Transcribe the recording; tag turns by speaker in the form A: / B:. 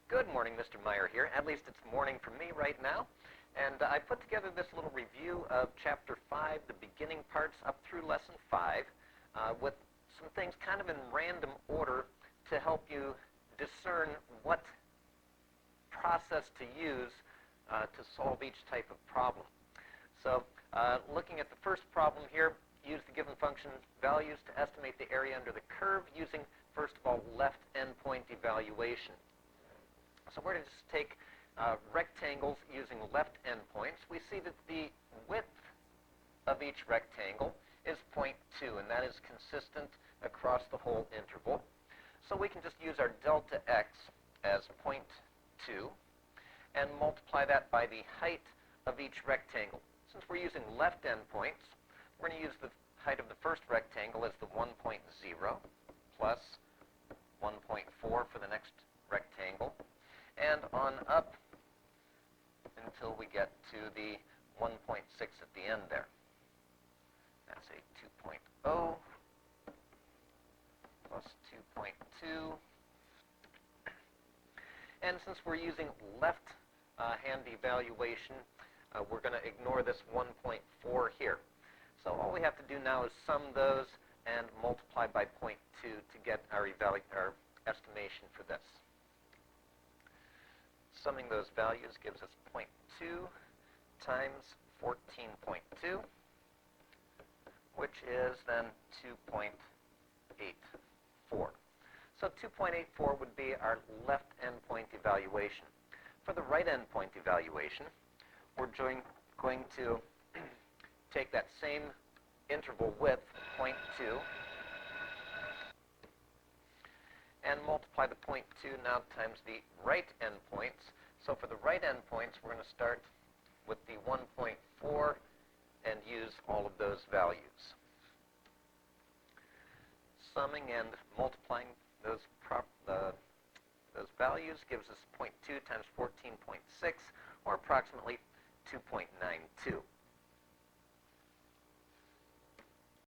A: Good morning, Mr. Meyer here. At least it's morning for me right now. And I put together this little review of Chapter 5, the beginning parts up through Lesson 5, with some things kind of in random order to help you discern what process to use to solve each type of problem. So looking at the first problem here, use the given function values to estimate the area under the curve using, first of all, left endpoint evaluation. So we're going to just take rectangles using left endpoints. We see that the width of each rectangle is 0.2, and that is consistent across the whole interval. So we can just use our delta x as 0.2 and multiply that by the height of each rectangle. Since we're using left endpoints, we're going to use the height of the first rectangle as the 1.0 plus 1.4 for the next rectangle, and on up until we get to the 1.6 at the end there. That's a 2.0 plus 2.2. And since we're using left-hand evaluation, we're going to ignore this 1.4 here. So all we have to do now is sum those and multiply by 0.2 to get our estimation for this. Summing those values gives us 0.2 times 14.2, which is then 2.84. So 2.84 would be our left endpoint evaluation. For the right endpoint evaluation, we're going to take that same interval width, 0.2, and multiply the 0.2 now times the right endpoints. So for the right endpoints, we're going to start with the 1.4 and use all of those values. Summing and multiplying those values gives us 0.2 times 14.6, or approximately 2.92.